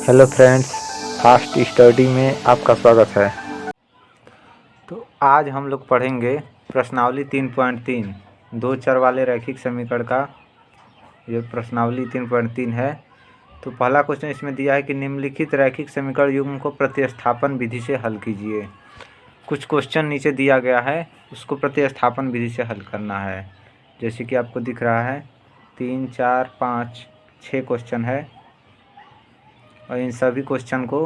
Hello friends, fast study में आपका स्वागत है। तो आज हम लोग पढ़ेंगे प्रश्नावली 3.3 दो चर वाले रैखिक समीकरण का। ये प्रश्नावली 3.3 है। तो पहला क्वेश्चन इसमें दिया है कि निम्नलिखित रैखिक समीकरण युग्म को प्रतिस्थापन विधि से हल कीजिए। कुछ क्वेश्चन नीचे दिया गया है, उसको प्रतिस्थापन विधि से हल करना है। जैसे कि आपको दिख रहा है 3, 4, 5, 6 क्वेश्चन है और इन सभी क्वेश्चन को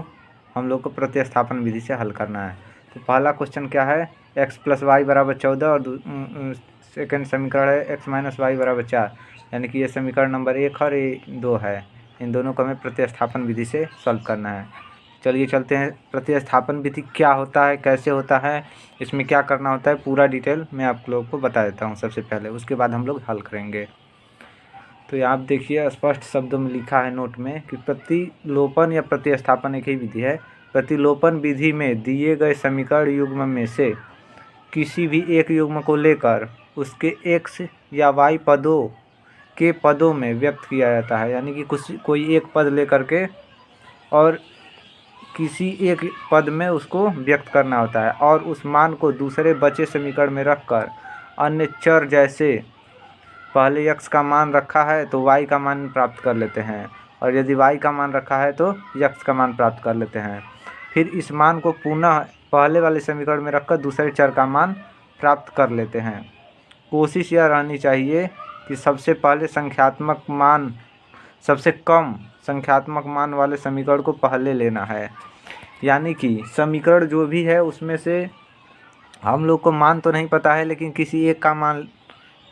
हम लोग को प्रतिस्थापन विधि से हल करना है। तो पहला क्वेश्चन क्या है, x + y = 14 और सेकेंड समीकरण है x - y = 4, यानी कि ये समीकरण नंबर 1 और ये 2 है। इन दोनों को हमें प्रतिस्थापन विधि से सॉल्व करना है। चलिए चलते हैं। प्रतिस्थापन विधि क्या होता है, कैसे होता है, इसमें क्या करना होता है, पूरा डिटेल मैं आप लोगों को बता देता हूँ सबसे पहले, उसके बाद हम लोग हल करेंगे। तो यहाँ आप देखिए स्पष्ट शब्दों में लिखा है नोट में कि प्रतिलोपन या प्रतिस्थापन एक ही विधि है। प्रतिलोपन विधि में दिए गए समीकरण युग्म में से किसी भी एक युग्म को लेकर उसके x या y पदों के पदों में व्यक्त किया जाता है। यानी कि कोई एक पद लेकर के और किसी एक पद में उसको व्यक्त करना होता है और उस मान को दूसरे बचे समीकरण में रखकर अन्य चर जैसे पहले x का मान रखा है तो y का मान प्राप्त कर लेते हैं, और यदि y का मान रखा है तो x का मान प्राप्त कर लेते हैं। फिर इस मान को पुनः पहले वाले समीकरण में रखकर दूसरे चर का मान प्राप्त कर लेते हैं। कोशिश यह रहनी चाहिए कि सबसे पहले सबसे कम संख्यात्मक मान वाले समीकरण को पहले लेना है। यानी कि समीकरण जो भी है उसमें से हम लोग को मान तो नहीं पता है, लेकिन किसी एक का मान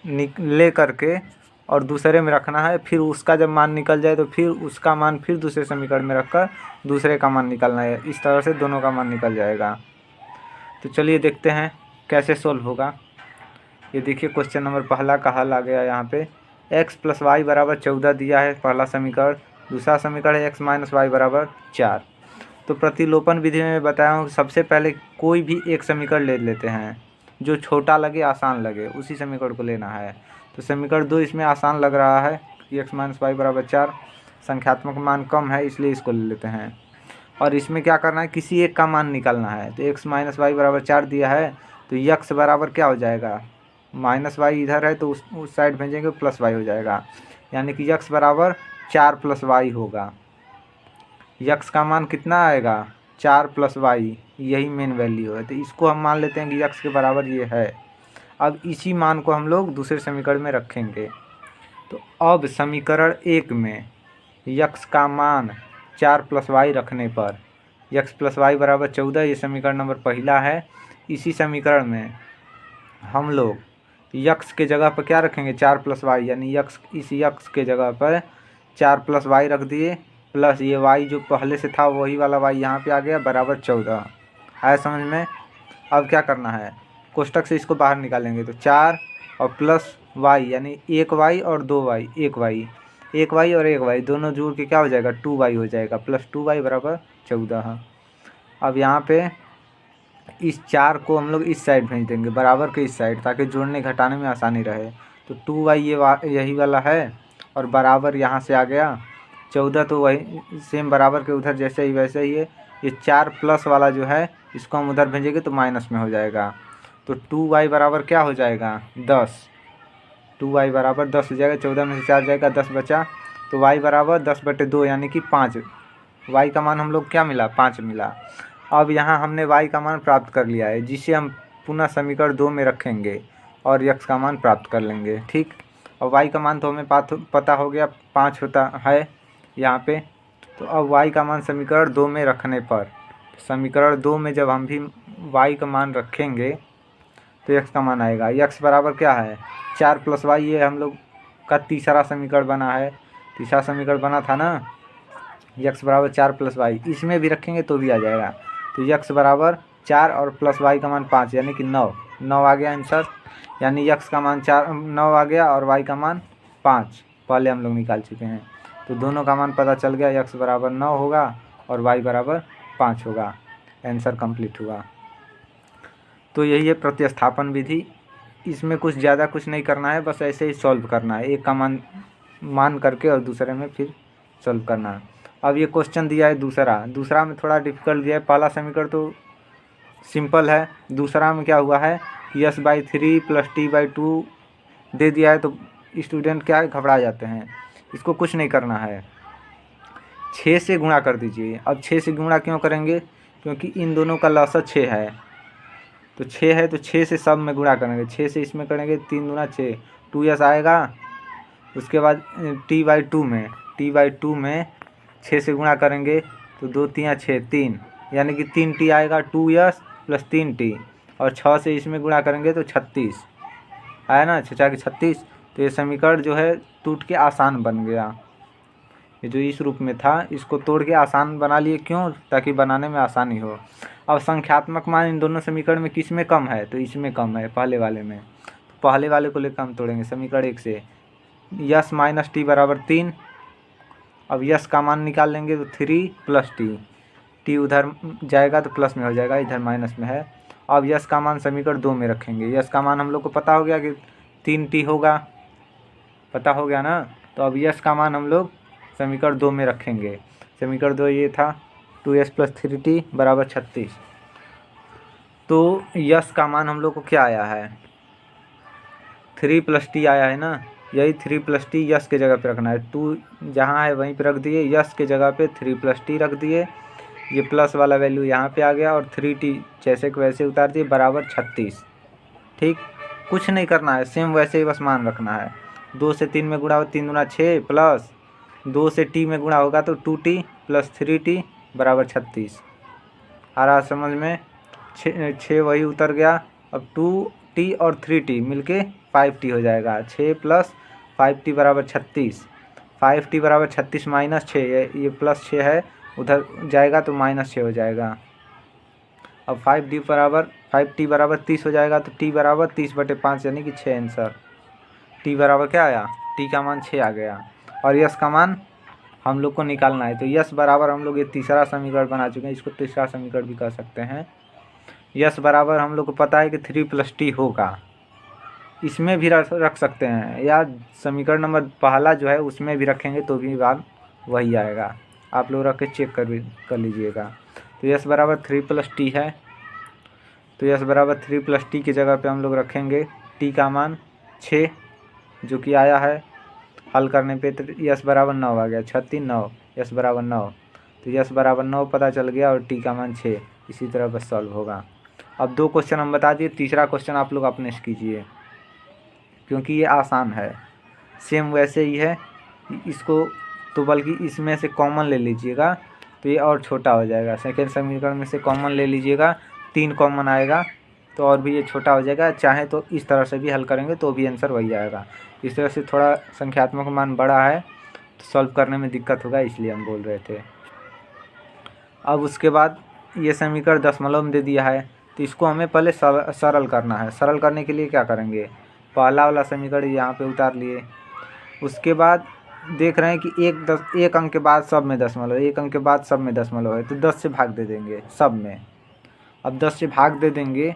ले करके और दूसरे में रखना है। फिर उसका जब मान निकल जाए तो फिर उसका मान फिर दूसरे समीकरण में रखकर दूसरे का मान निकालना है। इस तरह से दोनों का मान निकल जाएगा। तो चलिए देखते हैं कैसे सोल्व होगा। ये देखिए क्वेश्चन नंबर पहला का हल आ गया। यहाँ पे x + y = 14 दिया है पहला समीकरण। दूसरा समीकरण है x - y = 4। तो प्रतिलोपन विधि में बताया हूँ सबसे पहले कोई भी एक समीकरण ले लेते हैं, जो छोटा लगे आसान लगे उसी समीकरण को लेना है। तो समीकरण 2 इसमें आसान लग रहा है कि x - y = 4, संख्यात्मक मान कम है इसलिए इसको ले लेते हैं। और इसमें क्या करना है, किसी एक का मान निकालना है। तो x - y = 4 दिया है तो x बराबर क्या हो जाएगा, -y इधर है तो उस साइड भेजेंगे +y हो जाएगा। यानी कि x बराबर 4 + y होगा। x का मान कितना आएगा, 4 + y, यही मेन वैल्यू है। तो इसको हम मान लेते हैं कि x के बराबर ये है। अब इसी मान को हम लोग दूसरे समीकरण में रखेंगे। तो अब समीकरण 1 में x का मान 4 + y रखने पर x + y = 14, ये समीकरण नंबर पहला है। इसी समीकरण में हम लोग x के जगह पर क्या रखेंगे, 4 + y, यानी इस x के जगह पर 4 + y रख दिए, प्लस ये y जो पहले से था वही वाला y यहाँ पे आ गया बराबर 14। आया समझ में। अब क्या करना है, कोष्टक से इसको बाहर निकालेंगे तो 4 और प्लस y, यानी 1y और 2y, 1y और 1y दोनों जोड़ के क्या हो जाएगा, 2y हो जाएगा, प्लस 2y = 14। अब यहाँ पे इस 4 को हम लोग इस साइड भेज देंगे, बराबर के इस साइड, ताकि जोड़ने घटाने में आसानी रहे। तो 2y यही वाला है और बराबर यहाँ से आ गया 14, तो वही सेम बराबर के उधर जैसे ही वैसे ही है। ये 4 प्लस वाला जो है इसको हम उधर भेजेंगे तो माइनस में हो जाएगा। तो 2y बराबर क्या हो जाएगा, 10। 2y बराबर 10 हो जाएगा, 14 में से 4 जाएगा, 10 बचा। तो y बराबर 10/2 यानी कि 5। y का मान हम लोग क्या मिला, 5 मिला। अब यहाँ हमने y का मान प्राप्त कर लिया है, जिसे हम पुनः समीकरण 2 में रखेंगे और x का मान प्राप्त कर लेंगे। ठीक। और y का मान तो हमें पता हो गया, 5 होता है यहाँ पे। तो अब y का मान समीकरण 2 में रखने पर, समीकरण 2 में जब हम भी y का मान रखेंगे तो x का मान आएगा। x बराबर क्या है, 4 + y, ये हम लोग का तीसरा समीकरण बना है। तीसरा समीकरण बना था ना, x बराबर 4 + y, इसमें भी रखेंगे तो भी आ जाएगा। तो x बराबर 4 और प्लस y का मान 5, यानी कि 9 आ गया आंसर। यानी x का मान 9 आ गया और y का मान 5 पहले हम लोग निकाल चुके हैं। तो दोनों का मान पता चल गया, x बराबर 9 होगा और y बराबर 5 होगा। आंसर कंप्लीट हुआ। तो यही है प्रतिस्थापन विधि। इसमें कुछ ज़्यादा कुछ नहीं करना है, बस ऐसे ही सॉल्व करना है, एक का मान करके और दूसरे में फिर सॉल्व करना है। अब ये क्वेश्चन दिया है दूसरा में थोड़ा डिफिकल्ट दिया है। पहला समीकरण तो सिंपल है, दूसरा में क्या हुआ है, s/3 + t/2 दे दिया है तो स्टूडेंट क्या है, घबरा जाते हैं। इसको कुछ नहीं करना है, 6 से गुणा कर दीजिए। अब 6 से गुणा क्यों करेंगे, क्योंकि इन दोनों का लसाअ 6 है, तो 6 है तो 6 से सब में गुणा करेंगे, 6 से इसमें करेंगे, 3 दूना 6, 2s आएगा। उसके बाद t/2 में 6 से गुणा करेंगे तो 2 3 6 3, यानी कि 3t आएगा, 2s + 3t, और 6 से इसमें गुणा करेंगे तो 36 आया ना, 6 के 36। तो ये समीकरण जो है टूट के आसान बन गया। ये जो इस रूप में था इसको तोड़ के आसान बना लिए, क्यों, ताकि बनाने में आसानी हो। अब संख्यात्मक मान इन दोनों समीकरण में किस में कम है, तो इसमें कम है, पहले वाले में। तो पहले वाले को लेकर हम तोड़ेंगे समीकरण 1 से, यस माइनस टी बराबर 3। अब यस का मान निकाल लेंगे तो 3 + टी, टी उधर जाएगा तो प्लस में हो जाएगा, इधर माइनस में है। अब यस का मान समीकरण 2 में रखेंगे। यस का मान हम लोग को पता हो गया कि 3t होगा, पता हो गया ना। तो अब यस का मान हम लोग समीकरण 2 में रखेंगे। समीकरण 2 ये था 2s + 3t = 36। तो यस का मान हम लोग को क्या आया है, 3 + t आया है ना। यही 3 + t यस के जगह पे रखना है, 2 जहाँ है वहीं पे रख दिए, यस के जगह पे 3 + t रख दिए। ये प्लस वाला वैल्यू यहाँ पे आ गया और 3t जैसे कि वैसे उतार दिए, बराबर 36। ठीक, कुछ नहीं करना है, सेम वैसे ही बस मान रखना है। 2 से 3 में गुणा हो, 3 दूना 6, प्लस 2 से t में गुणा होगा तो 2t + 3t = 36। आ रहा समझ में, 6 वही उतर गया। अब 2t और 3t मिलके 5t हो जाएगा, 6 + 5t = 36। 5t = 36 - 6, ये +6 है, उधर जाएगा तो -6 हो जाएगा। अब 5t = 30 हो जाएगा, तो t = 30/5 यानी कि 6 आंसर। t बराबर क्या आया, t का मान 6 आ गया। और यस का मान हम लोग को निकालना है, तो यस बराबर हम लोग ये तीसरा समीकरण बना चुके हैं, इसको तीसरा समीकरण भी कह सकते हैं। यस बराबर हम लोग को पता है कि 3 + t होगा, इसमें भी रख सकते हैं, या समीकरण नंबर पहला जो है उसमें भी रखेंगे तो भी बात वही आएगा। आप लोग रख के चेक कर लीजिएगा। तो यस बराबर 3 + t है, तो यस बराबर 3 + t की जगह पे हम लोग रखेंगे t का मान 6, जो कि आया है। हल करने पे तो यस बराबर 9 आ गया, 6 3 9, यस बराबर 9। तो यस बराबर 9 पता चल गया और टी का मान 6। इसी तरह बस सॉल्व होगा। अब 2 क्वेश्चन हम बता दिए, तीसरा क्वेश्चन आप लोग अपने से कीजिए, क्योंकि ये आसान है, सेम वैसे ही है। इसको तो बल्कि इसमें से कॉमन ले लीजिएगा तो ये और छोटा हो जाएगा। सेकेंड समीकरण में से कॉमन ले लीजिएगा, 3 कॉमन आएगा तो और भी ये छोटा हो जाएगा। चाहे तो इस तरह से भी हल करेंगे तो भी आंसर वही आएगा। इस तरह से थोड़ा संख्यात्मक मान बड़ा है तो सॉल्व करने में दिक्कत होगा, इसलिए हम बोल रहे थे। अब उसके बाद ये समीकरण दशमलव में दे दिया है, तो इसको हमें पहले सरल करना है। सरल करने के लिए क्या करेंगे, पहला वाला समीकरण यहाँ पे उतार लिए। उसके बाद देख रहे हैं कि एक अंक के बाद सब में दशमलव, एक अंक के बाद सब में दशमलव है, तो 10 से भाग दे देंगे सब में। अब 10 से भाग दे देंगे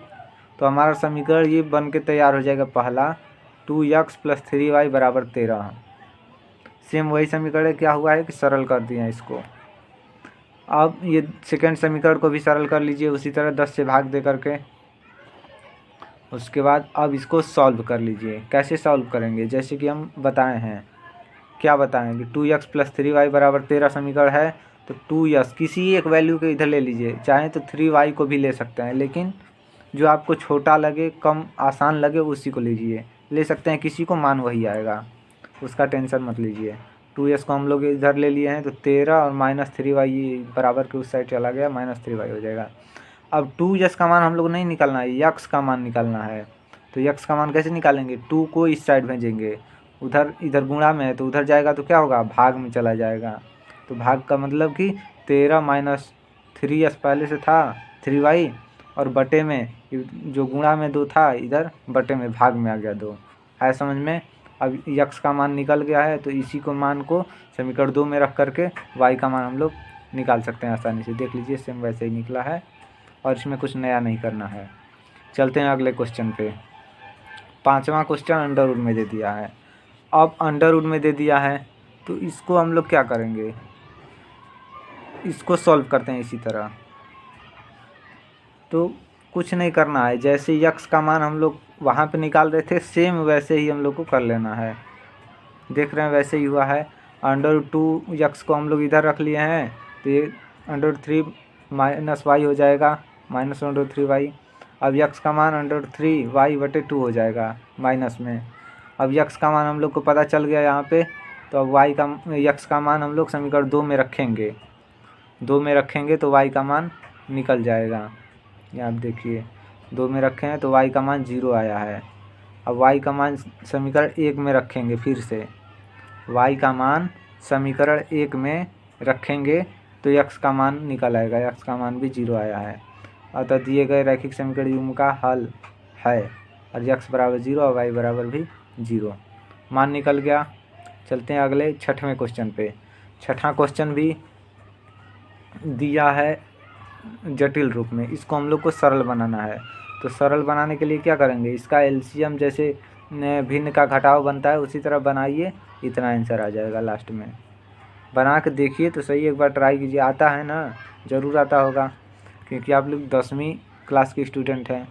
तो हमारा समीकरण ये बन के तैयार हो जाएगा, पहला 2x + 3y = 13। सेम वही समीकरण क्या हुआ है कि सरल कर दिए हैं इसको। अब ये सेकेंड समीकरण को भी सरल कर लीजिए उसी तरह 10 से भाग दे करके। उसके बाद अब इसको सॉल्व कर लीजिए। कैसे सॉल्व करेंगे, जैसे कि हम बताए हैं, क्या बताएं कि 2x + 3y = 13 समीकरण है, तो 2x किसी एक वैल्यू के इधर ले लीजिए, चाहे तो 3y को भी ले सकते हैं, लेकिन जो आपको छोटा लगे, कम आसान लगे उसी को लीजिए। ले सकते हैं किसी को, मान वही आएगा, उसका टेंशन मत लीजिए। 2s को हम लोग इधर ले लिए हैं तो 13 और -3y बराबर के उस साइड चला गया, -3y हो जाएगा। अब 2s का मान हम लोग नहीं निकालना है, यक्स का मान निकालना है। तो यक्स का मान कैसे निकालेंगे, 2 को इस साइड भेजेंगे, उधर इधर गुणा में है तो उधर जाएगा तो क्या होगा, भाग में चला जाएगा। तो भाग का मतलब कि 13 - 3s पहले से था 3y, और बटे में जो गुणा में 2 था, इधर बटे में भाग में आ गया 2। है समझ में। अब यक्स का मान निकल गया है तो इसी को मान को समीकरण 2 में रख करके y का मान हम लोग निकाल सकते हैं आसानी से। देख लीजिए सेम वैसे ही निकला है और इसमें कुछ नया नहीं करना है। चलते हैं अगले क्वेश्चन पे। पांचवा क्वेश्चन अंडर रूट में दे दिया है। अब अंडर रूट में दे दिया है तो इसको हम लोग क्या करेंगे, इसको सॉल्व करते हैं इसी तरह। तो कुछ नहीं करना है, जैसे यक्स का मान हम लोग वहाँ पे निकाल रहे थे सेम वैसे ही हम लोग को कर लेना है। देख रहे हैं वैसे ही हुआ है। √2 यक्स को हम लोग इधर रख लिए हैं, तो ये √3 माइनस वाई हो जाएगा, माइनस √3y। अब यक्स का मान √3y/2 हो जाएगा माइनस में। अब यक्स का मान हम लोग को पता चल गया यहाँ पे, तो अब यक्स का मान हम लोग समीकरण 2 में रखेंगे। 2 में रखेंगे तो y का मान निकल जाएगा। ये आप देखिए 2 में रखे हैं तो y का मान 0 आया है। अब y का मान समीकरण 1 में रखेंगे, फिर से y का मान समीकरण 1 में रखेंगे तो x का मान निकल आएगा, x का मान भी 0 आया है। अतः दिए गए रैखिक समीकरण युग्म का हल है, और x बराबर 0 और y बराबर भी 0, मान निकल गया। चलते हैं अगले 6वें क्वेश्चन पे। 6वां क्वेश्चन भी दिया है जटिल रूप में, इसको हम लोग को सरल बनाना है। तो सरल बनाने के लिए क्या करेंगे, इसका एलसीएम जैसे भिन्न का घटाव बनता है उसी तरह बनाइए, इतना आंसर आ जाएगा लास्ट में। बना के देखिए तो सही, एक बार ट्राई कीजिए। आता है ना, ज़रूर आता होगा क्योंकि आप लोग 10वीं क्लास के स्टूडेंट हैं।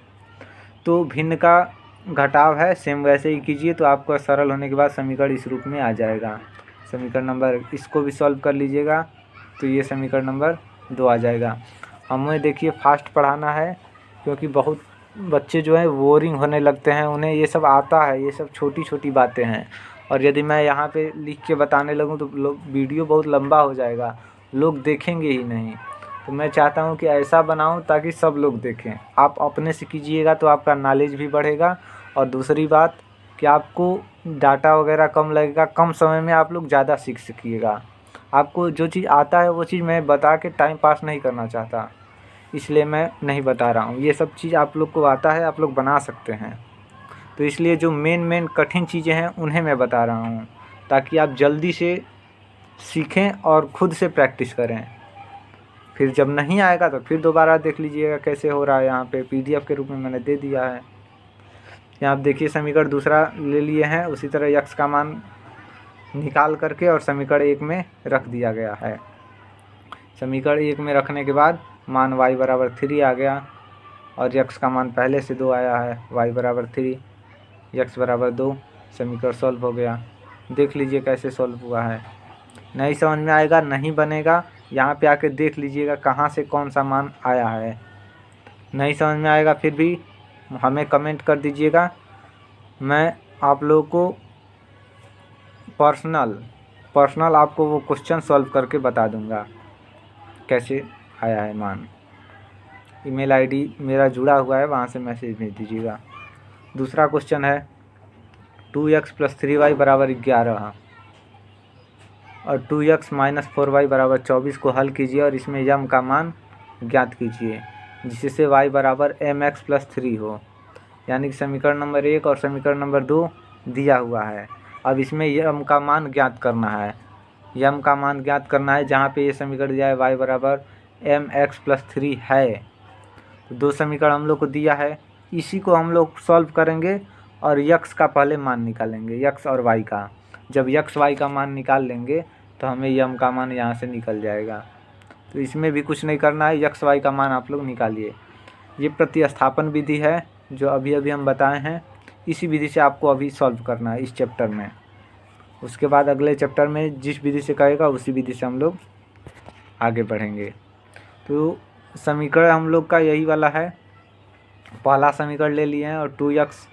तो भिन्न का घटाव है, सेम वैसे ही कीजिए तो आपका सरल होने के बाद समीकरण इस रूप में आ जाएगा। समीकरण नंबर, इसको भी सॉल्व कर लीजिएगा तो ये समीकरण नंबर 2 आ जाएगा। हमें देखिए फास्ट पढ़ाना है क्योंकि बहुत बच्चे जो हैं बोरिंग होने लगते हैं, उन्हें ये सब आता है, ये सब छोटी छोटी बातें हैं। और यदि मैं यहाँ पे लिख के बताने लगूँ तो वीडियो बहुत लंबा हो जाएगा, लोग देखेंगे ही नहीं। तो मैं चाहता हूँ कि ऐसा बनाऊँ ताकि सब लोग देखें। आप अपने से कीजिएगा तो आपका नॉलेज भी बढ़ेगा, और दूसरी बात कि आपको डाटा वगैरह कम लगेगा, कम समय में आप लोग ज़्यादा सीख सकिएगा। आपको जो चीज़ आता है वो चीज़ मैं बता के टाइम पास नहीं करना चाहता, इसलिए मैं नहीं बता रहा हूँ। ये सब चीज़ आप लोग को आता है, आप लोग बना सकते हैं। तो इसलिए जो मेन कठिन चीज़ें हैं उन्हें मैं बता रहा हूँ, ताकि आप जल्दी से सीखें और ख़ुद से प्रैक्टिस करें। फिर जब नहीं आएगा तो फिर दोबारा देख लीजिएगा कैसे हो रहा है। यहाँ पे PDF के रूप में मैंने दे दिया है। यहाँ आप देखिए समीकरण दूसरा ले लिए हैं, उसी तरह यक्स का मान निकाल करके और समीकरण 1 में रख दिया गया है। समीकरण 1 में रखने के बाद मान y बराबर 3 आ गया, और यक्स का मान पहले से 2 आया है, y बराबर 3, यक्स बराबर 2। समीकरण सॉल्व हो गया। देख लीजिए कैसे सॉल्व हुआ है। नहीं समझ में आएगा, नहीं बनेगा, यहाँ पे आके देख लीजिएगा कहाँ से कौन सा मान आया है। नहीं समझ में आएगा फिर भी हमें कमेंट कर दीजिएगा, मैं आप लोगों को पर्सनल आपको वो क्वेश्चन सॉल्व करके बता दूंगा कैसे आया है मान। ईमेल आईडी मेरा जुड़ा हुआ है, वहाँ से मैसेज भेज दीजिएगा। दूसरा क्वेश्चन है 2x + 3y बराबर 11 और 2x - 4y बराबर 24 को हल कीजिए और इसमें यम का मान ज्ञात कीजिए, जिससे y बराबर mx + 3 हो। यानी कि समीकरण नंबर 1 और समीकरण नंबर 2 दिया हुआ है। अब इसमें यम का मान ज्ञात करना है। यम का मान ज्ञात करना है, जहाँ पे ये समीकरण दिया है y बराबर mx + 3 है। तो 2 समीकरण हम लोग को दिया है, इसी को हम लोग सॉल्व करेंगे और यक्स का पहले मान निकालेंगे, यक्स और वाई का। जब यक्स वाई का मान निकाल लेंगे तो हमें यम का मान यहाँ से निकल जाएगा। तो इसमें भी कुछ नहीं करना है, यक्स वाई का मान आप लोग निकालिए। ये प्रतिस्थापन विधि है जो अभी अभी हम बताए हैं, इसी विधि से आपको अभी सॉल्व करना है इस चैप्टर में। उसके बाद अगले चैप्टर में जिस विधि से कहेगा उसी विधि से हम लोग आगे बढ़ेंगे। तो समीकरण हम लोग का यही वाला है। पहला समीकरण ले लिए हैं और 2x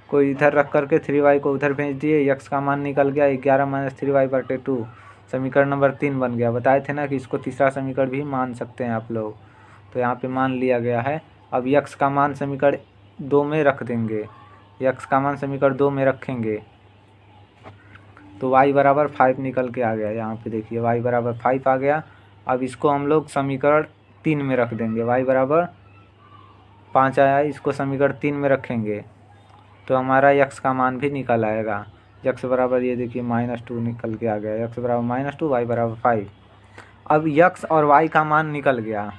को इधर रख करके 3y को उधर भेज दिए, यक्स का मान निकल गया 11 - 3y/2। समीकरण नंबर 3 बन गया। बताए थे ना कि इसको तीसरा समीकरण भी मान सकते हैं आप लोग, तो यहाँ पे मान लिया गया है। अब यक्स का मान समीकरण 2 में रख देंगे, यक्स का मान समीकरण 2 में रखेंगे तो y बराबर 5 निकल के आ गया। यहाँ पे देखिए y बराबर 5 आ गया। अब इसको हम लोग समीकरण 3 में रख देंगे, y बराबर 5 आया, इसको समीकरण 3 में रखेंगे तो हमारा यक्स का मान भी निकल आएगा। यक्स बराबर ये देखिए -2 निकल के आ गया, यक्स बराबर -2, y बराबर 5। अब यक्स और y का मान निकल गया,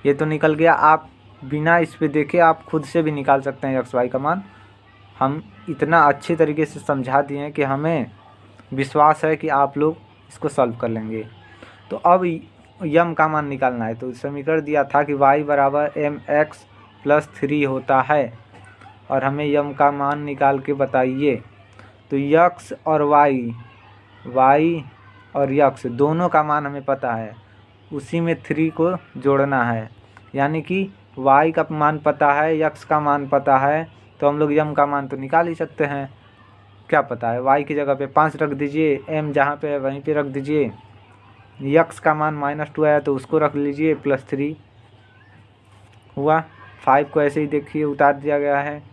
ये तो निकल गया। आप बिना इस पे देखे आप खुद से भी निकाल सकते हैं यक्स वाई का मान। हम इतना अच्छे तरीके से समझा दिए हैं कि हमें विश्वास है कि आप लोग इसको सॉल्व कर लेंगे। तो अब यम का मान निकालना है। तो समीकरण दिया था कि y बराबर mx+3 होता है और हमें यम का मान निकाल के बताइए। तो x और y और x दोनों का मान हमें पता है, उसी में 3 को जोड़ना है। यानी कि y का मान पता है, x का मान पता है, तो हम लोग यम का मान तो निकाल ही सकते हैं। क्या पता है, y की जगह पे 5 रख दीजिए, m जहाँ पे है वहीं पे रख दीजिए। x का मान -2 आया तो उसको रख लीजिए, +3 हुआ। 5 को ऐसे ही देखिए उतार दिया गया है।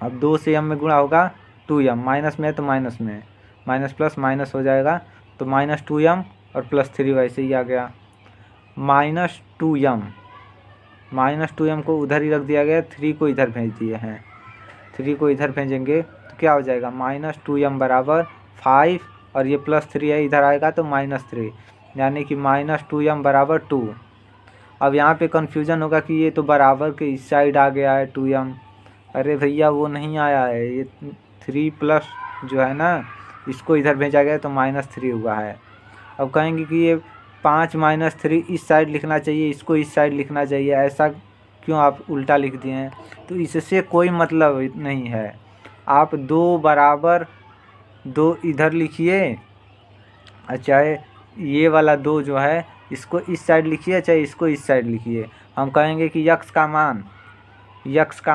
अब 2 से m में गुणा होगा 2m, माइनस में है तो माइनस में, माइनस प्लस माइनस हो जाएगा, तो -2m और +3 वैसे ही आ गया। -2m को उधर ही रख दिया गया, 3 को इधर भेज दिए हैं। 3 को इधर भेजेंगे तो क्या हो जाएगा, -2m बराबर 5 और ये +3 है, इधर आएगा तो -3, यानी कि -2m बराबर 2। अब यहाँ पे कन्फ्यूज़न होगा कि ये तो बराबर के इस साइड आ गया है 2m। अरे भैया वो नहीं आया है, ये 3 प्लस जो है ना, इसको इधर भेजा गया तो -3 हुआ है। अब कहेंगे कि ये 5 -3 इस साइड लिखना चाहिए, इसको इस साइड लिखना चाहिए, ऐसा क्यों आप उल्टा लिख दिए हैं? तो इससे कोई मतलब नहीं है। आप 2 बराबर 2 इधर लिखिए, चाहे ये वाला 2 जो है इसको इस साइड लिखिए, चाहे इसको इस साइड लिखिए। हम कहेंगे कि x का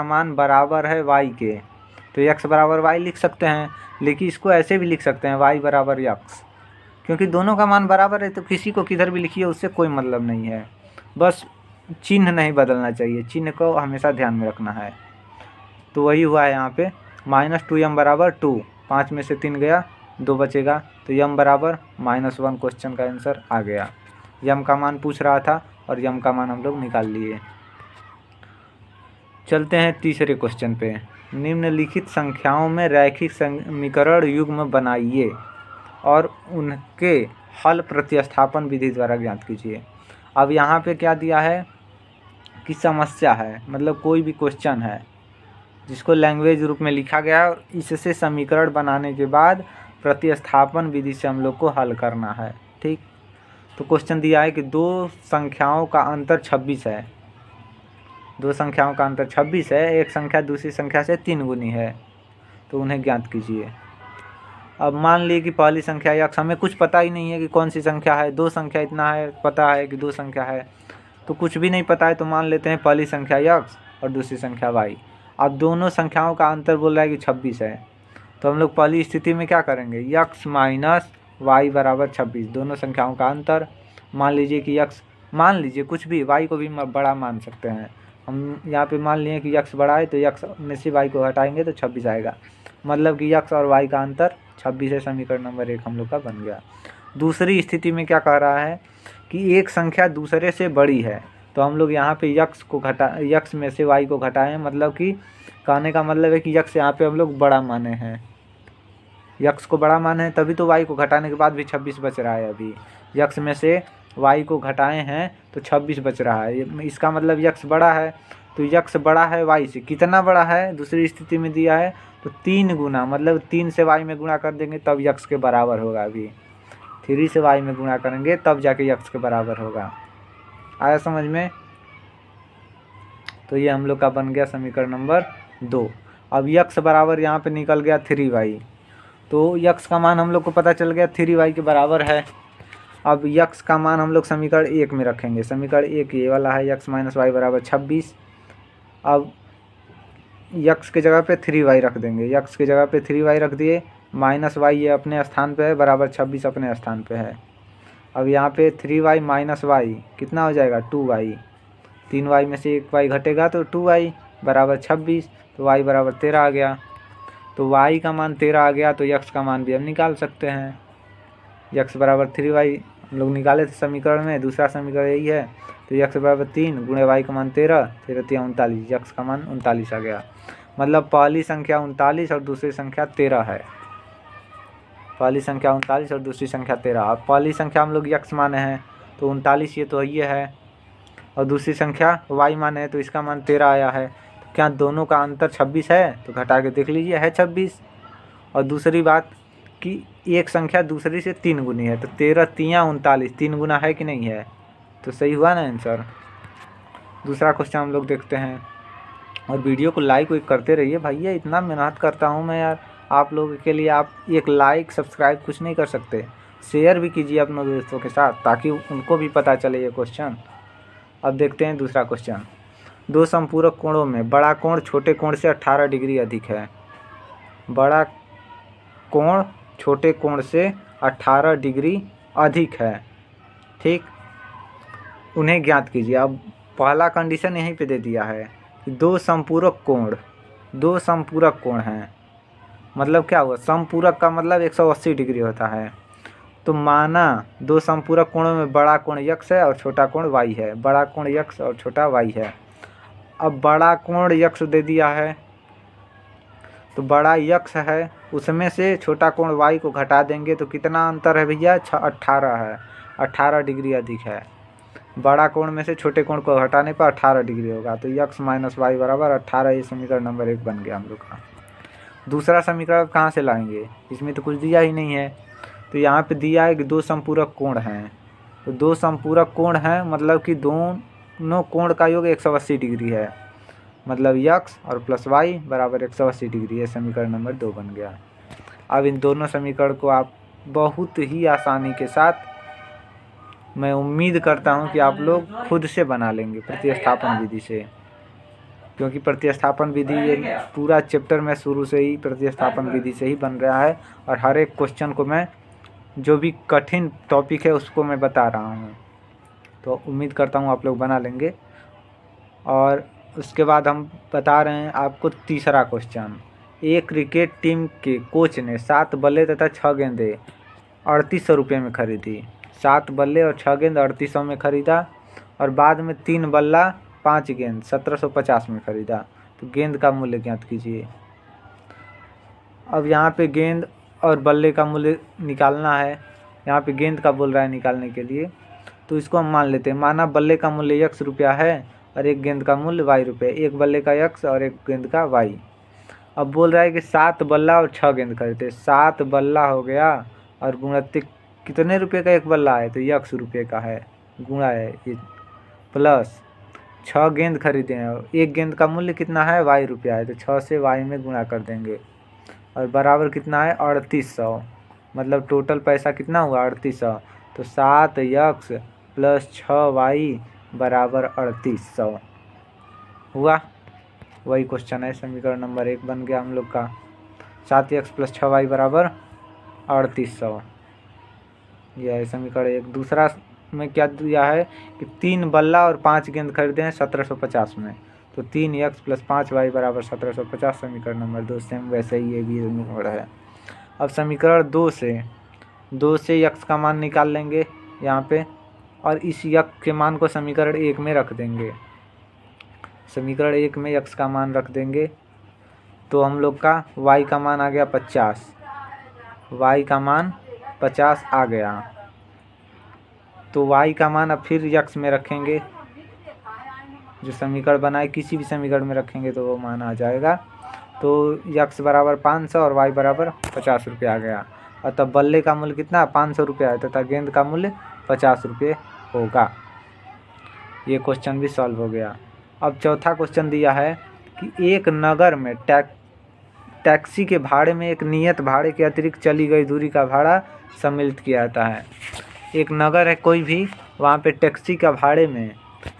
मान बराबर है y के, तो x बराबर y लिख सकते हैं। लेकिन इसको ऐसे भी लिख सकते हैं, y बराबर x, क्योंकि दोनों का मान बराबर है, तो किसी को किधर भी लिखिए, उससे कोई मतलब नहीं है। बस चिन्ह नहीं बदलना चाहिए, चिन्ह को हमेशा ध्यान में रखना है। तो वही हुआ है यहाँ पे, -2m बराबर 2, 5 में से 3 गया, 2 बचेगा, तो m बराबर -1 क्वेश्चन का आंसर आ गया। यम का मान पूछ रहा था और यम का मान हम लोग निकाल लिए। चलते हैं तीसरे क्वेश्चन पे। निम्नलिखित संख्याओं में रैखिक समीकरण युग्म बनाइए और उनके हल प्रतिस्थापन विधि द्वारा ज्ञात कीजिए। अब यहाँ पे क्या दिया है कि समस्या है, मतलब कोई भी क्वेश्चन है जिसको लैंग्वेज रूप में लिखा गया है और इससे समीकरण बनाने के बाद प्रतिस्थापन विधि से हम लोग को हल करना है। ठीक, तो क्वेश्चन दिया है कि 2 संख्याओं का अंतर 26 है। 2 संख्याओं का अंतर 26 है, एक संख्या दूसरी संख्या से 3 गुनी है, तो उन्हें ज्ञात कीजिए। अब मान लीजिए कि पहली संख्या x, हमें कुछ पता ही नहीं है कि कौन सी संख्या है। 2 संख्या इतना है पता है कि 2 संख्या है, तो कुछ भी नहीं पता है, तो मान लेते हैं पहली संख्या x और दूसरी संख्या y। अब दोनों संख्याओं का अंतर बोल रहा है कि 26 है, तो हम लोग पहली स्थिति में क्या करेंगे, x माइनस y बराबर 26, दोनों संख्याओं का अंतर। मान लीजिए कि x, मान लीजिए कुछ भी, y को भी बड़ा मान सकते हैं। हम यहाँ पे मान लिए कि x बड़ा है, तो x में से y को हटाएंगे तो 26 आएगा, मतलब कि x और y का अंतर 26 है। समीकरण नंबर 1 हम लोग का बन गया। दूसरी स्थिति में क्या कह रहा है कि एक संख्या दूसरे से बड़ी है, तो हम लोग यहाँ पे x में से y को घटाएं, मतलब कि कहने का मतलब है कि x यहाँ पे हम लोग बड़ा माने हैं, x को बड़ा माने हैं, तभी तो y को घटाने के बाद भी 26 बच रहा है। अभी x में से y को घटाए हैं तो 26 बच रहा है, इसका मतलब x बड़ा है। तो x बड़ा है y से, कितना बड़ा है दूसरी स्थिति में दिया है, तो 3 गुना, मतलब 3 से y में गुणा कर देंगे तब x के बराबर होगा। अभी 3 से y में गुणा करेंगे तब जाके x के बराबर होगा। आया समझ में? तो ये हम लोग का बन गया समीकरण नंबर 2। अब x बराबर यहाँ पे निकल गया 3y, तो x का मान हम लोग को पता चल गया 3y के बराबर है। अब x का मान हम लोग समीकरण 1 में रखेंगे। समीकरण 1 ये वाला है, x माइनस वाई बराबर 26। अब x के जगह पे 3y रख देंगे, x के जगह पे 3y रख दिए, माइनस वाई ये अपने स्थान पे है, बराबर 26 अपने स्थान पे है। अब यहाँ पे 3y माइनस वाई कितना हो जाएगा, 2y, 3y में से 1y घटेगा तो 2y बराबर 26, तो y बराबर 13 आ गया। तो y का मान 13 आ गया, तो x का मान भी हम निकाल सकते हैं। x बराबर 3y हम लोग निकाले थे समीकरण में, दूसरा समीकरण यही है। तो x बराबर 3 गुणे y का मान 13, 13 39, x का मान 39 आ गया। मतलब पहली संख्या 39 और दूसरी संख्या 13 है। पहली संख्या 39 और दूसरी संख्या 13। अब पहली संख्या हम लोग x माने हैं तो 39 ये तो ये है, और दूसरी संख्या y माने हैं तो इसका मान 13 आया है। तो क्या दोनों का अंतर 26 है? तो घटा के देख लीजिए, है 26। और दूसरी बात कि एक संख्या दूसरी से 3 गुनी है, तो 13 तियाँ 39, 3 गुना है कि नहीं है, तो सही हुआ ना आंसर। दूसरा क्वेश्चन हम लोग देखते हैं। और वीडियो को लाइक वाइक करते रहिए भैया, इतना मेहनत करता हूँ मैं यार आप लोगों के लिए। आप एक लाइक सब्सक्राइब कुछ नहीं कर सकते, शेयर भी कीजिए अपने दोस्तों के साथ ताकि उनको भी पता चले ये क्वेश्चन। अब देखते हैं दूसरा क्वेश्चन। दो संपूरक कोणों में बड़ा कोण छोटे कोण से 18 डिग्री अधिक है। बड़ा कोण छोटे कोण से 18 डिग्री अधिक है, ठीक। उन्हें ज्ञात कीजिए। अब पहला कंडीशन यहीं पे दे दिया है कि दो संपूरक कोण हैं। मतलब क्या हुआ, संपूरक का मतलब 180 डिग्री होता है। तो माना दो संपूरक कोणों में बड़ा कोण यक्स है और छोटा कोण वाई है। बड़ा कोण यक्स और छोटा वाई है। अब बड़ा कोण यक्स दे दिया है, तो बड़ा यक्स है, उसमें से छोटा कोण वाई को घटा देंगे तो कितना अंतर है भैया, 18 है, 18 डिग्री अधिक है। बड़ा कोण में से छोटे कोण को हटाने पर 18 डिग्री होगा, तो यक्स माइनस वाई बराबर 18। ये समीकरण नंबर 1 बन गया हम लोग का। दूसरा समीकरण कहाँ से लाएंगे, इसमें तो कुछ दिया ही नहीं है। तो यहाँ पे दिया है कि दो संपूरक कोण हैं, तो दो संपूरक कोण हैं मतलब कि दोनों कोण का योग 180 डिग्री है, मतलब यक्स और प्लस वाई बराबर 180 डिग्री। है समीकरण नंबर 2 बन गया। अब इन दोनों समीकरण को आप बहुत ही आसानी के साथ, मैं उम्मीद करता हूं कि आप लोग खुद से बना लेंगे प्रतिस्थापन विधि से, क्योंकि प्रतिस्थापन विधि ये पूरा चैप्टर में शुरू से ही प्रतिस्थापन विधि से ही बन रहा है। और हर एक क्वेश्चन को मैं, जो भी कठिन टॉपिक है उसको मैं बता रहा हूँ, तो उम्मीद करता हूँ आप लोग बना लेंगे। और उसके बाद हम बता रहे हैं आपको तीसरा क्वेश्चन। एक क्रिकेट टीम के कोच ने 7 बल्ले तथा 6 गेंदें 3800 रुपये में खरीदी। 7 बल्ले और 6 गेंद 3800 में खरीदा, और बाद में 3 बल्ला 5 गेंद 1750 में खरीदा। तो गेंद का मूल्य ज्ञात कीजिए। अब यहाँ पे गेंद और बल्ले का मूल्य निकालना है। यहाँ पे गेंद का बोल रहा है निकालने के लिए, तो इसको हम मान लेते हैं। माना बल्ले का मूल्य यक्स रुपया है और एक गेंद का मूल्य वाई रुपये। एक बल्ले का यक्स और एक गेंद का वाई। अब बोल रहा है कि 7 बल्ला और 6 गेंद खरीदे। 7 बल्ला हो गया और गुणित कितने रुपए का एक बल्ला है, तो यक्स रुपये का है, गुणा है ये, प्लस 6 गेंद खरीदे हैं। एक गेंद का मूल्य कितना है, वाई रुपया है, तो 6 से वाई में गुणा कर देंगे और बराबर कितना है 3800। मतलब टोटल पैसा कितना हुआ 3800। तो 7 यक्स प्लस 6 वाई बराबर 3800 हुआ। वही क्वेश्चन है, समीकरण नंबर 1 बन गया हम लोग का। 7 यक्स प्लस 6 वाई बराबर 3800। यह है समीकरण 1। दूसरा में क्या दिया है कि 3 बल्ला और 5 गेंद खरीदे हैं 1750 में, तो 3 यक्स प्लस 5 वाई बराबर 1750। समीकरण नंबर 2 सेम वैसे ही ये भी नंबर है। अब समीकरण 2 से यक्स का मान निकाल लेंगे यहाँ पे, और इस यक्स के मान को समीकरण 1 में रख देंगे। समीकरण 1 में यक्स का मान रख देंगे तो हम लोग का वाई का मान आ गया 50। वाई का मान 50 आ गया, तो वाई का मान अब फिर यक्स में रखेंगे। जो समीकरण बनाए किसी भी समीकरण में रखेंगे तो वो मान आ जाएगा। तो यक्स बराबर 500 और वाई बराबर 50 रुपये आ गया। और तब बल्ले का मूल्य कितना 500 रुपये है, तथा गेंद का मूल्य 50 रुपये होगा। ये क्वेश्चन भी सॉल्व हो गया। अब चौथा क्वेश्चन दिया है कि एक नगर में टैक्सी के भाड़े में एक नियत भाड़े के अतिरिक्त चली गई दूरी का भाड़ा सम्मिलित किया जाता है। एक नगर है कोई भी, वहाँ पे टैक्सी का भाड़े में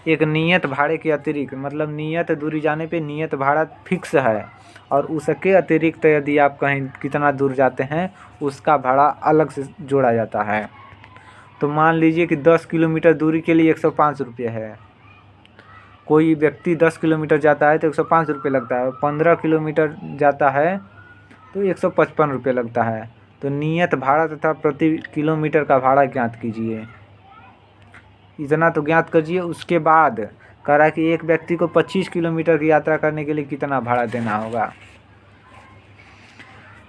एक नियत भाड़े के अतिरिक्त, मतलब नियत दूरी जाने पे नियत भाड़ा फिक्स है, और उसके अतिरिक्त यदि आप कहीं कितना दूर जाते हैं उसका भाड़ा अलग से जोड़ा जाता है। तो मान लीजिए कि 10 किलोमीटर दूरी के लिए 105 रुपये है। कोई व्यक्ति 10 किलोमीटर जाता है तो 105 रुपये लगता है, 15 किलोमीटर जाता है तो 155 रुपये लगता है। तो नियत भाड़ा तथा प्रति किलोमीटर का भाड़ा ज्ञात कीजिए। इतना तो ज्ञात कीजिए। उसके बाद कह रहा है कि एक व्यक्ति को 25 किलोमीटर की यात्रा करने के लिए कितना भाड़ा देना होगा।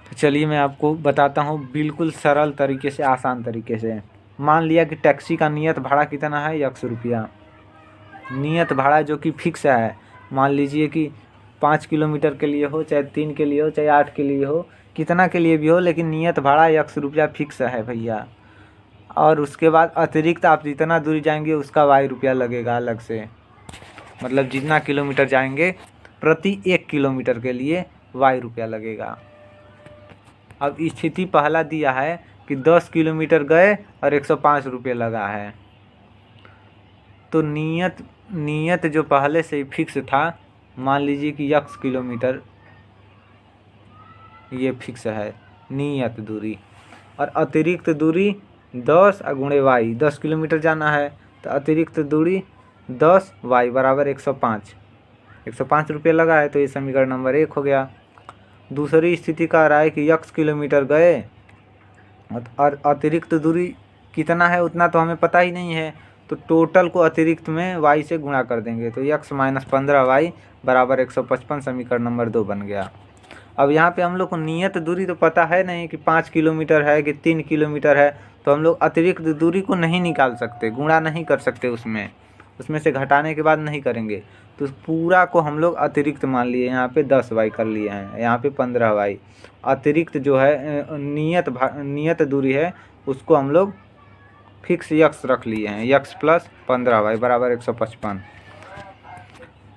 तो चलिए मैं आपको बताता हूँ बिल्कुल सरल तरीके से, आसान तरीके से। मान लिया कि टैक्सी का नियत भाड़ा कितना है, 100 रुपया। नियत भाड़ा जो कि फिक्स है, मान लीजिए कि 5 किलोमीटर के लिए हो, चाहे 3 के लिए हो, चाहे 8 के लिए हो, कितना के लिए भी हो, लेकिन नियत भाड़ा x रुपया फिक्स है भैया। और उसके बाद अतिरिक्त आप जितना दूरी जाएंगे उसका y रुपया लगेगा अलग से, मतलब जितना किलोमीटर जाएंगे प्रति 1 किलोमीटर के लिए y रुपया लगेगा। अब स्थिति पहला दिया है कि 10 किलोमीटर गए और 105 रुपये लगा है, तो नियत जो पहले से ही फिक्स था, मान लीजिए कि x किलोमीटर ये फिक्स है नियत दूरी, और अतिरिक्त दूरी 10 गुणे y, 10 किलोमीटर जाना है तो अतिरिक्त दूरी 10 y बराबर 105 रुपये लगा है, तो ये समीकरण नंबर 1 हो गया। दूसरी स्थिति कह रहा है कि x किलोमीटर गए और अतिरिक्त दूरी कितना है उतना तो हमें पता ही नहीं है, तो टोटल को अतिरिक्त में y से गुणा कर देंगे, तो x माइनस 15y बराबर 155 समीकरण नंबर 2 बन गया। अब यहाँ पे हम लोग को नियत दूरी तो पता है नहीं कि 5 किलोमीटर है कि 3 किलोमीटर है, तो हम लोग अतिरिक्त दूरी को नहीं निकाल सकते, गुणा नहीं कर सकते, उसमें से घटाने के बाद नहीं करेंगे, तो पूरा को हम लोग अतिरिक्त मान लिए, यहाँ पे 10y कर लिए हैं, यहाँ पे 15y। अतिरिक्त जो है नियत दूरी है उसको हम लोग फिक्स x रख लिए हैं, x प्लस 15y बराबर 155।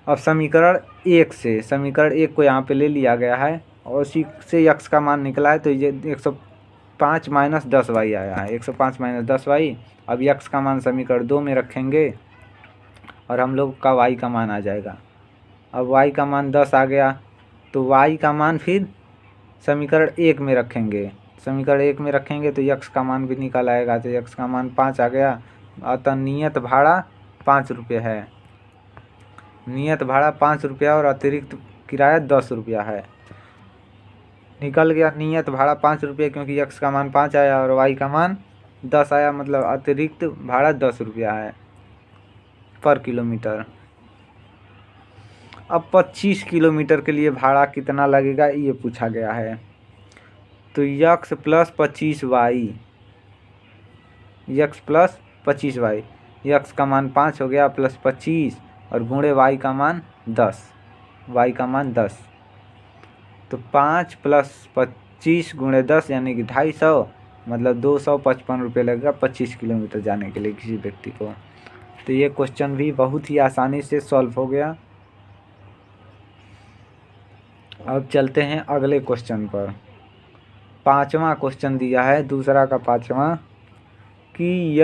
अब समीकरण 1 को यहाँ पे ले लिया गया है और उसी से x का मान निकला है, तो ये 105 माइनस 10y आया है, 105 माइनस 10y। अब x का मान समीकरण 2 में रखेंगे और हम लोग का y का मान आ जाएगा। अब y का मान 10 आ गया, तो y का मान फिर समीकरण 1 में रखेंगे, तो x का मान भी निकल आएगा, तो x का मान 5 आ गया। अतः नियत भाड़ा 5 रुपये है, नियत भाड़ा 5 रुपया और अतिरिक्त किराया 10 रुपया है। निकल गया नियत भाड़ा 5 रुपये, क्योंकि x का मान 5 आया और y का मान 10 आया, मतलब अतिरिक्त भाड़ा 10 रुपया है पर किलोमीटर। अब 25 किलोमीटर के लिए भाड़ा कितना लगेगा ये पूछा गया है, तो x plus 25y, x plus 25y, x का मान 5 हो गया प्लस 25 और गुणे y का मान 10, तो 5 प्लस 25 गुणे 10 यानी कि 250, मतलब 255 रुपये लगेगा 25 किलोमीटर जाने के लिए किसी व्यक्ति को। तो ये क्वेश्चन भी बहुत ही आसानी से सॉल्व हो गया। अब चलते हैं अगले क्वेश्चन पर। 5वां क्वेश्चन दिया है, दूसरा का 5वां, कि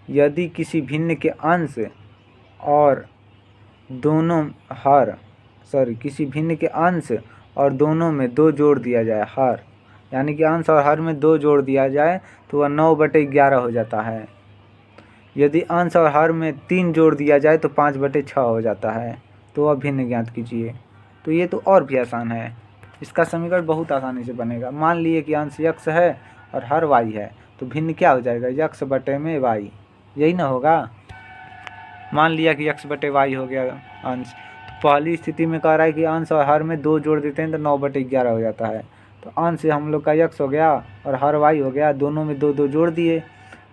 यदि किसी भिन्न के अंश और किसी भिन्न के अंश और दोनों में 2 जोड़ दिया जाए, हर यानी कि अंश और हर में 2 जोड़ दिया जाए तो वह 9/11 हो जाता है। यदि अंश और हर में 3 जोड़ दिया जाए तो 5/6 हो जाता है, तो वह भिन्न ज्ञात कीजिए। तो ये तो और भी आसान है, इसका समीकरण बहुत आसानी से बनेगा। मान लिए कि अंश x है और हर y है, तो भिन्न क्या हो जाएगा, x बटे में y, यही ना होगा। मान लिया कि x बटे y हो गया अंश, तो पहली स्थिति में कह रहा है कि अंश और हर में 2 जोड़ देते हैं तो 9/11 हो जाता है। तो अंश हम लोग का x हो गया और हर y हो गया, दोनों में 2 जोड़ दिए,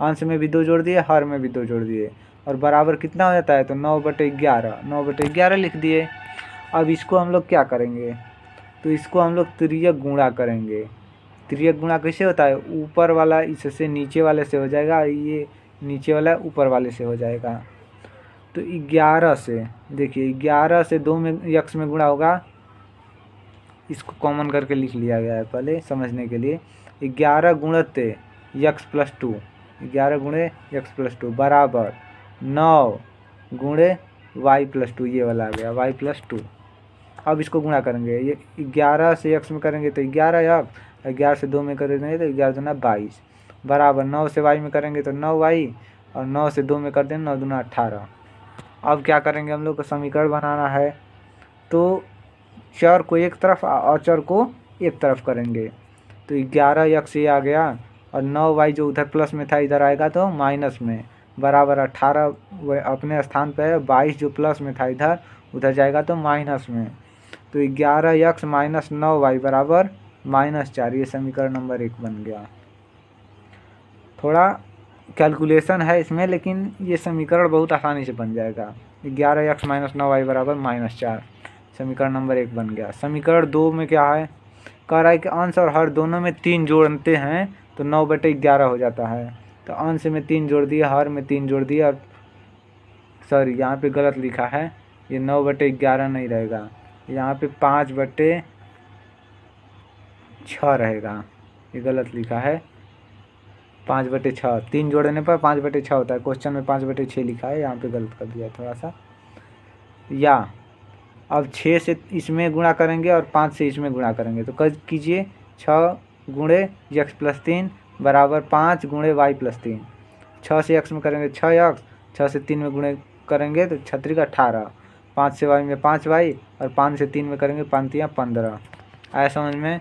अंश में भी 2 जोड़ दिए, हर में भी 2 जोड़ दिए, और बराबर कितना हो जाता है, तो 9/11 लिख दिए। अब इसको हम लोग क्या करेंगे, तो इसको हम लोग तिर्यक गुणा करेंगे। तिर्यक गुणा कैसे होता है, ऊपर वाला इससे नीचे वाले से हो जाएगा, ये नीचे वाला ऊपर वाले से हो जाएगा। तो 11 से, देखिए 11 से 2 में x में गुणा होगा, इसको कॉमन करके लिख लिया गया है पहले समझने के लिए। 11 गुणते x प्लस 2, 11 गुणे x प्लस 2 बराबर 9 गुणे y प्लस 2, ये वाला आ गया y प्लस 2। अब इसको गुणा करेंगे, ये 11 से x में करेंगे तो 11 x, 11 से 2 में करेंगे तो 11 दूना 22 बराबर 9 से y में करेंगे तो 9y, और 9 से 2 में कर देंगे 9 दूना 18। अब क्या करेंगे, हम लोग को समीकरण बनाना है, तो चर को एक तरफ और अचर को एक तरफ करेंगे। तो 11x ये आ गया और 9y जो उधर प्लस में था इधर आएगा तो माइनस में, बराबर 18 अपने स्थान पे है, 22 जो प्लस में था इधर उधर जाएगा तो माइनस में। तो 11x माइनस 9y बराबर -4, ये समीकरण नंबर 1 बन गया। थोड़ा कैलकुलेशन है इसमें, लेकिन ये समीकरण बहुत आसानी से बन जाएगा। 11x माइनस 9y बराबर -4, समीकरण नंबर 1 बन गया। समीकरण 2 में क्या है, कह रहा है कि अंश और हर दोनों में 3 जोड़ते हैं तो 9/11 हो जाता है। तो अंश में 3 जोड़ दिया, हर में 3 जोड़ दिया, और सॉरी यहाँ पे गलत लिखा है, ये 9/11 नहीं रहेगा, यहाँ पे 5/6 रहेगा, ये गलत लिखा है 5/6। 3 जोड़ने पर 5/6 होता है, क्वेश्चन में 5/6 लिखा है, यहाँ पे गलत कर दिया थोड़ा सा। या अब 6 से इसमें गुणा करेंगे और 5 से इसमें गुणा करेंगे, तो कीजिए 6 गुणे x + 3 बराबर 5 गुणे y + 3। 6 से x में करेंगे 6x, 6 से 3 में गुणे करेंगे तो 6 का 18, 5 से y में 5y, और 5 से 3 में करेंगे 5 × 15। आया समझ में।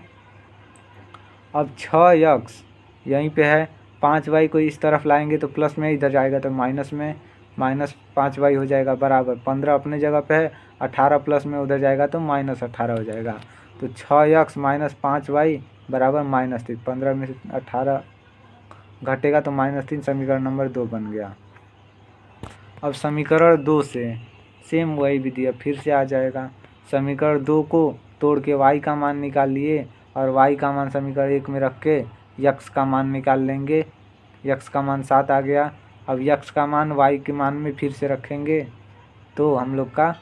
अब 6x यहीं पे है, 5y को इस तरफ लाएंगे तो प्लस में, इधर जाएगा तो माइनस में, -5y हो जाएगा बराबर 15 अपने जगह पे है, 18 प्लस में उधर जाएगा तो -18 हो जाएगा। तो 6x - 5y बराबर -3। 15 में से 18 घटेगा तो -3, समीकरण नंबर 2 बन गया। अब समीकरण 2 से सेम वही विधि है, फिर से आ जाएगा। समीकरण 2 को तोड़ के y का मान निकाल लिए, और y का मान समीकरण 1 में रख के x का मान निकाल लेंगे। x का मान 7 आ गया। अब x का मान y के मान में फिर से रखेंगे तो हम लोग का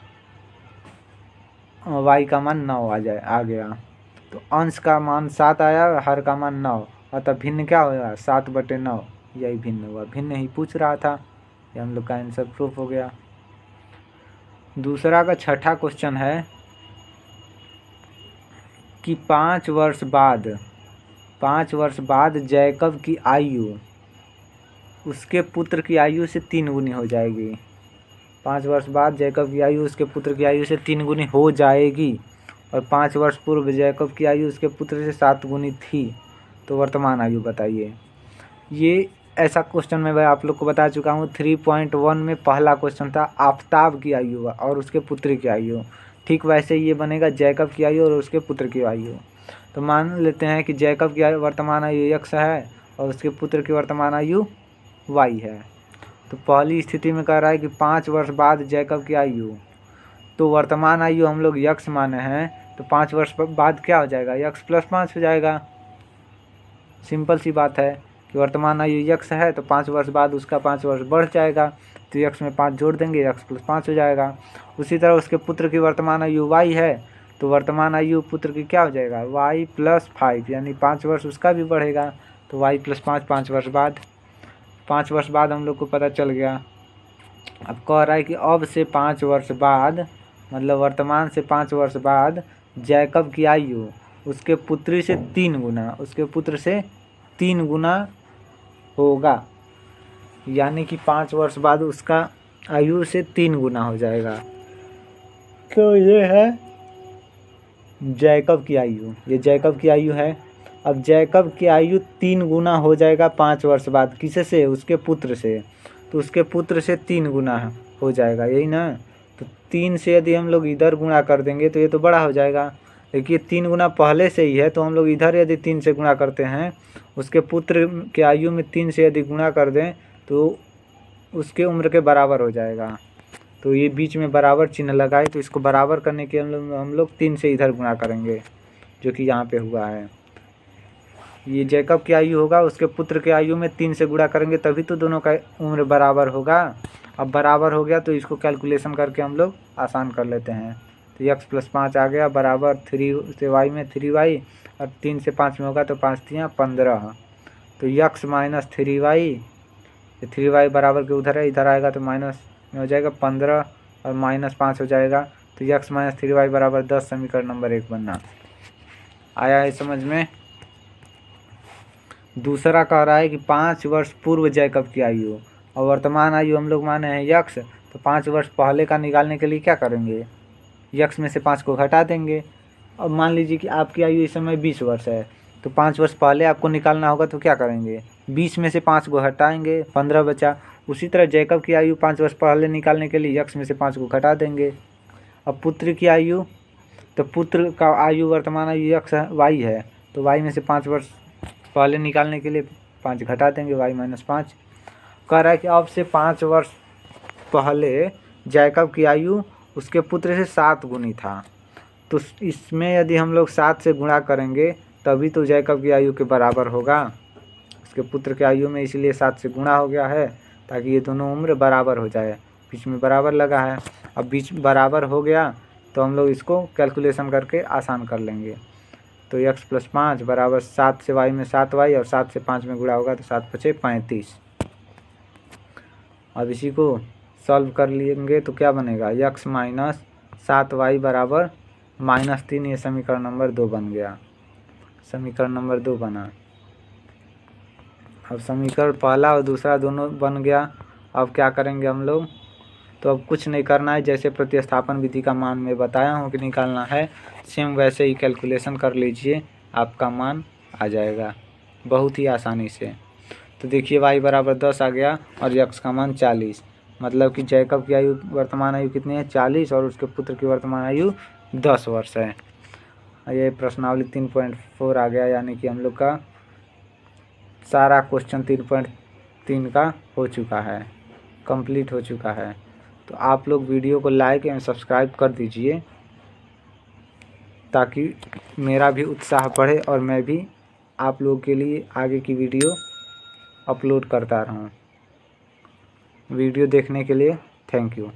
y का मान 9 आ गया। तो अंश का मान 7 आया, हर का मान 9, अतः भिन्न क्या होगा 7/9, यही भिन्न हुआ। भिन्न ही पूछ रहा था, ये हम लोग का आंसर प्रूफ हो गया। दूसरा का छठा क्वेश्चन है कि 5 वर्ष बाद जैकब की आयु उसके पुत्र की आयु से 3 गुनी हो जाएगी। 5 वर्ष बाद जैकब की आयु उसके पुत्र की आयु से 3 गुनी हो जाएगी, और 5 वर्ष पूर्व जैकब की आयु उसके पुत्र से 7 गुनी थी, तो वर्तमान आयु बताइए। ये ऐसा क्वेश्चन मैं आप लोग को बता चुका हूँ। 3.1 में पहला क्वेश्चन था आफताब की आयु और उसके पुत्र की आयु। ठीक वैसे ये बनेगा जैकब की आयु और उसके पुत्र की आयु। तो मान लेते हैं कि जैकब की वर्तमान आयु x है और उसके पुत्र की वर्तमान आयु y है। तो पहली स्थिति में कह रहा है कि 5 वर्ष बाद जैकब की आयु, तो वर्तमान आयु हम लोग x माने हैं, तो 5 वर्ष बाद क्या हो जाएगा x + 5 हो जाएगा। सिंपल सी बात है कि वर्तमान आयु x है तो 5 वर्ष बाद उसका 5 वर्ष बढ़ जाएगा, तो x में 5 जोड़ देंगे, x + 5 हो जाएगा। उसी तरह उसके पुत्र की वर्तमान आयु y है, तो वर्तमान आयु पुत्र की क्या हो जाएगा y + 5, यानी 5 वर्ष उसका भी बढ़ेगा, तो y + 5 5 वर्ष बाद। 5 वर्ष बाद हम लोग को पता चल गया। अब कह रहा है कि अब से 5 वर्ष बाद, मतलब वर्तमान से 5 वर्ष बाद जैकब की आयु उसके पुत्री से 3 गुना होगा, यानी कि 5 वर्ष बाद उसका आयु से 3 गुना हो जाएगा। तो ये है जैकब की आयु, ये जैकब की आयु है। अब जैकब की आयु 3 गुना हो जाएगा 5 वर्ष बाद, किसे से उसके पुत्र से, तो उसके पुत्र से 3 गुना हो जाएगा, यही ना। तो 3 से यदि हम लोग इधर गुणा कर देंगे तो ये तो बड़ा हो जाएगा, देखिए 3 गुना पहले से ही है, तो हम लोग इधर यदि 3 से गुणा करते हैं, उसके पुत्र के आयु में 3 से यदि गुणा कर दें तो उसके उम्र के बराबर हो जाएगा। तो ये बीच में बराबर चिन्ह लगाए, तो इसको बराबर करने के हम लोग 3 से इधर गुणा करेंगे, जो कि यहाँ पे हुआ है। ये जैकब की आयु होगा, उसके पुत्र के आयु में 3 से गुणा करेंगे तभी तो दोनों का उम्र बराबर होगा। अब बराबर हो गया तो इसको कैलकुलेशन करके हम लोग आसान कर लेते हैं। तो x + 5 आ गया बराबर 3 से y में 3y, और 3 से 5 में होगा तो 5 × 3 = 15। तो x - 3y, 3y बराबर के उधर है, इधर आएगा तो माइनस में हो जाएगा 15 और -5 हो जाएगा। तो x - 3y बराबर 10, समीकरण नंबर 1 बनना। आया है समझ में। दूसरा कह रहा है कि 5 वर्ष पूर्व जैकब की आयु और वर्तमान आयु हम लोग माने हैं x, तो 5 वर्ष पहले का निकालने के लिए क्या करेंगे, x में से 5 को घटा देंगे। अब मान लीजिए कि आपकी आयु इस समय 20 वर्ष है, तो 5 वर्ष पहले आपको निकालना होगा, तो क्या करेंगे 20 में से 5 को हटाएंगे, 15 बचा। उसी तरह जैकब की आयु 5 वर्ष पहले निकालने के लिए x में से 5 को घटा देंगे। अब पुत्र की आयु, तो पुत्र का आयु वर्तमान आयु x y है, तो y में से 5 वर्ष पहले निकालने के लिए 5 घटा देंगे, y - 5। कह रहा है कि अब से 5 वर्ष पहले जैकब की आयु उसके पुत्र से 7 गुनी था, तो इसमें यदि हम लोग 7 से गुणा करेंगे तभी तो जैकब की आयु के बराबर होगा। उसके पुत्र की आयु में इसलिए 7 से गुणा हो गया है ताकि ये दोनों उम्र बराबर हो जाए। बीच में बराबर लगा है। अब बीच बराबर हो गया तो हम लोग इसको कैलकुलेशन करके आसान कर लेंगे। तो x + 5 बराबर 7 से y में 7y और 7 से 5 में गुणा होगा तो 7 × 5 = 35। अब इसी को सॉल्व कर लेंगे तो क्या बनेगा, x - 7y बराबर -3। ये समीकरण नंबर 2 बन गया। समीकरण नंबर 2 बना। अब समीकरण पहला और दूसरा दोनों बन गया। अब क्या करेंगे हम लोग, तो अब कुछ नहीं करना है। जैसे प्रतिस्थापन विधि का मान मैं बताया हूँ कि निकालना है, सेम वैसे ही कैलकुलेशन कर लीजिए, आपका मान आ जाएगा बहुत ही आसानी से। तो देखिए y बराबर 10 आ गया और x का मान 40। मतलब कि जैकब की आयु वर्तमान आयु कितनी है, 40, और उसके पुत्र की वर्तमान आयु 10 वर्ष है। ये प्रश्नावली 3.4 आ गया, यानी कि हम लोग का सारा क्वेश्चन 3.3 का हो चुका है, कंप्लीट हो चुका है। तो आप लोग वीडियो को लाइक एंड सब्सक्राइब कर दीजिए ताकि मेरा भी उत्साह बढ़े और मैं भी आप लोगों के लिए आगे की वीडियो अपलोड करता रहूं। वीडियो देखने के लिए थैंक यू।